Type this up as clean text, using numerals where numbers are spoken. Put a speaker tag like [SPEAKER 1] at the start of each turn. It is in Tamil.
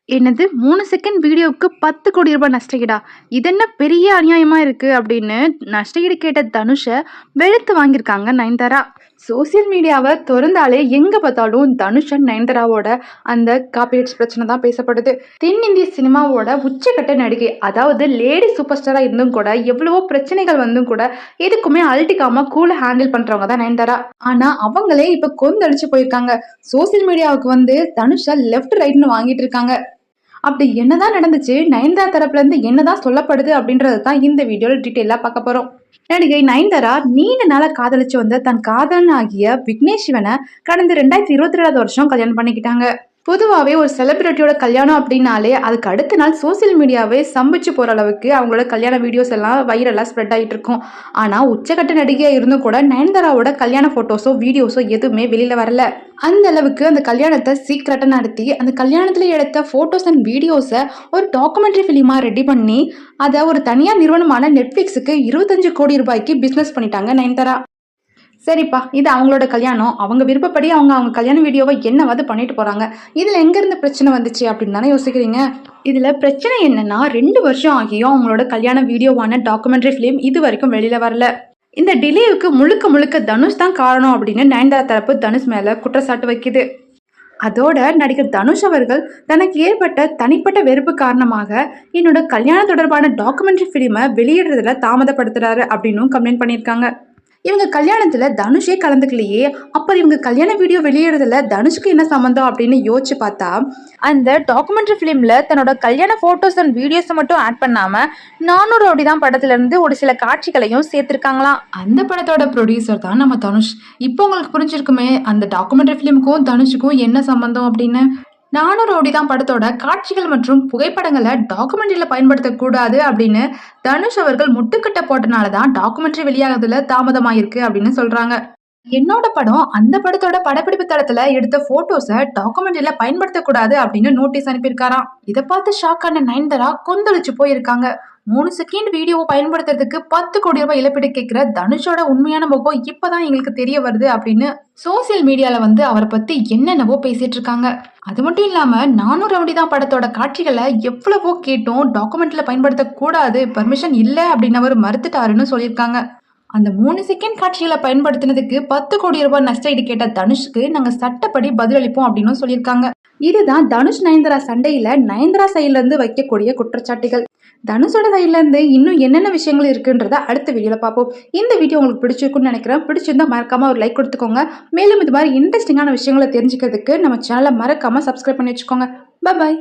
[SPEAKER 1] என்னது 3 செகண்ட் வீடியோவுக்கு 10 கோடி ரூபாய் நஷ்டஈடா? இதென்ன பெரிய அநியாயமா இருக்கு அப்படின்னு நஷ்டஈடு கேட்ட தனுஷ வெளுத்து வாங்கியிருக்காங்க நயன்தாரா. சோசியல் மீடியாவை திறந்தாலே எங்க பார்த்தாலும் தனுஷன் நயன்தாராவோட அந்த காப்பிரைட்ஸ் பிரச்சனை தான் பேசப்படுது. தென்னிந்திய சினிமாவோட உச்சக்கட்ட நடிகை, அதாவது லேடி சூப்பர் ஸ்டாரா இருந்தும் கூட எவ்வளவோ பிரச்சனைகள் வந்தும் கூட எதுக்குமே அழட்டிக்காம கூல ஹேண்டில் பண்றவங்க தான் நயன்தாரா. ஆனா அவங்களே இப்ப கொந்தளிச்சு போயிருக்காங்க. சோசியல் மீடியாவுக்கு வந்து தனுஷ லெஃப்ட் ரைட்னு வாங்கிட்டு இருக்காங்க. அப்படி என்னதான் நடந்துச்சு, நயன்தாரா தரப்புல இருந்து என்னதான் சொல்லப்படுது அப்படின்றது தான் இந்த வீடியோல டீட்டெயிலா பார்க்க போறோம். நடிகை நயன்தாரா நீண்ட நாளா காதலிச்சு வந்த தன் காதலன் ஆகிய விக்னேஷ் சிவனை கடந்த 2022 வருஷம் கல்யாணம் பண்ணிக்கிட்டாங்க. பொதுவாகவே ஒரு செலிபிரிட்டியோட கல்யாணம் அப்படின்னாலே அதுக்கு அடுத்த நாள் சோசியல் மீடியாவே சம்பிச்சு போற அளவுக்கு அவங்களோட கல்யாண வீடியோஸ் எல்லாம் வைரலாக ஸ்ப்ரெட் ஆகிட்டு இருக்கும். ஆனால் உச்சக்கட்ட நடிகையாக இருந்தும் கூட நயன்தாராவோட கல்யாண ஃபோட்டோஸோ வீடியோஸோ எதுவுமே வெளியில் வரல. அந்த அளவுக்கு அந்த கல்யாணத்தை சீக்கிரட்டாக நடத்தி அந்த கல்யாணத்தில் எடுத்த ஃபோட்டோஸ் அண்ட் வீடியோஸை ஒரு டாக்குமெண்ட்ரி ஃபிலிமாக ரெடி பண்ணி அதை ஒரு தனியார் நிறுவனமான நெட்ஃப்ளிக்ஸுக்கு 25 கோடி ரூபாய்க்கு பிஸ்னஸ் பண்ணிட்டாங்க நயன்தாரா. சரிப்பா, இது அவங்களோட கல்யாணம், அவங்க விருப்பப்படி அவங்க கல்யாண வீடியோவை என்னவாது பண்ணிட்டு போறாங்க. இதுல எங்க இருந்து பிரச்சனை வந்துச்சு அப்படின்னு தானே யோசிக்கிறீங்க. இதுல பிரச்சனை என்னன்னா 2 வருஷம் ஆகியும் அவங்களோட கல்யாண வீடியோவான டாக்குமெண்ட்ரி ஃபிலிம் இது வரைக்கும் வெளியில வரல. இந்த டிலேவுக்கு முழுக்க முழுக்க தனுஷ் தான் காரணம் அப்படின்னு நயன்தாரா தரப்பு தனுஷ் மேல குற்றச்சாட்டு வைக்குது. அதோட நடிகர் தனுஷ் அவர்கள் தனக்கு ஏற்பட்ட தனிப்பட்ட வெறுப்பு காரணமாக என்னோட கல்யாணம் தொடர்பான டாக்குமெண்ட்ரி ஃபிலிமை வெளியிடுறதுல தாமதப்படுத்துறாரு அப்படின்னு கம்ப்ளைண்ட் பண்ணியிருக்காங்க. இவங்க கல்யாணத்துல தனுஷே கலந்துக்கலையே, அப்ப இவங்க கல்யாண வீடியோ வெளியிடுறதுல தனுஷுக்கு என்ன சம்பந்தம் அப்படின்னு யோசிச்சு பார்த்தா, அந்த டாக்குமெண்ட்ரி ஃபிலிம்ல தன்னோட கல்யாண போட்டோஸ் அண்ட் வீடியோஸ் மட்டும் ஆட் பண்ணாம 400 ரவுடி தான் படத்துல இருந்து ஒரு சில காட்சிகளையும் சேர்த்திருக்காங்களாம். அந்த படத்தோட ப்ரொடியூசர் தான் நம்ம தனுஷ். இப்போ உங்களுக்கு புரிஞ்சிருக்குமே அந்த டாக்குமெண்ட்ரி ஃபிலிமுக்கும் தனுஷுக்கும் என்ன சம்பந்தம் அப்படின்னு. 400 ரவுடி தான் படத்தோட காட்சிகள் மற்றும் புகைப்படங்களை டாக்குமெண்ட்ரியில பயன்படுத்தக்கூடாது அப்படின்னு தனுஷ் அவர்கள் முட்டுக்கட்டை போட்டனால தான் டாக்குமெண்ட்ரி வெளியாகிறதுல தாமதமாயிருக்கு அப்படின்னு சொல்றாங்க. என்னோட படம் அந்த படத்தோட படப்பிடிப்பு தளத்துல எடுத்த போட்டோஸை டாக்குமெண்ட்ரியில பயன்படுத்தக்கூடாது அப்படின்னு நோட்டீஸ் அனுப்பியிருக்காராம். இதை பார்த்து ஷாக் ஆன நயன்தாரா கொந்தளிச்சு போயிருக்காங்க. 3 செகண்ட் வீடியோவை பயன்படுத்துறதுக்கு 10 கோடி ரூபாய் இழப்பீடு கேட்கிற தனுஷோட உண்மையான முகம் இப்பதான் எங்களுக்கு தெரிய வருது அப்படின்னு சோசியல் மீடியால வந்து அவரை பத்தி என்னென்னவோ பேசிட்டு இருக்காங்க. அது மட்டும் இல்லாம 400 ரவுடி தான் படத்தோட காட்சிகளை எவ்வளவோ கேட்டும் டாக்குமெண்ட்ல பயன்படுத்த கூடாது, பர்மிஷன் இல்ல அப்படின்னு அவர் மறுத்துட்டாருன்னு சொல்லியிருக்காங்க. அந்த 3 செகண்ட் காட்சிகளை பயன்படுத்தினதுக்கு 10 கோடி ரூபாய் நஷ்டஈடு கேட்ட தனுஷ்க்கு நாங்க சட்டப்படி பதிலளிப்போம் அப்படின்னு சொல்லியிருக்காங்க. இதுதான் தனுஷ் நயன்தாரா சண்டையில நயன்தாரா சைட்ல இருந்து வைக்கக்கூடிய குற்றச்சாட்டுகள். தனுஷோட சைட்ல இருந்து இன்னும் என்னென்ன விஷயங்கள் இருக்குன்றத அடுத்த வீடியோல பார்ப்போம். இந்த வீடியோ உங்களுக்கு பிடிச்சிருக்குன்னு நினைக்கிறேன். பிடிச்சிருந்தா மறக்காம ஒரு லைக் கொடுத்துக்கோங்க. மேலும் இது மாதிரி இன்ட்ரெஸ்டிங்கான விஷயங்களை தெரிஞ்சுக்கிறதுக்கு நம்ம சேனலை மறக்காம சப்ஸ்கிரைப் பண்ணி வச்சுக்கோங்க. பாய்.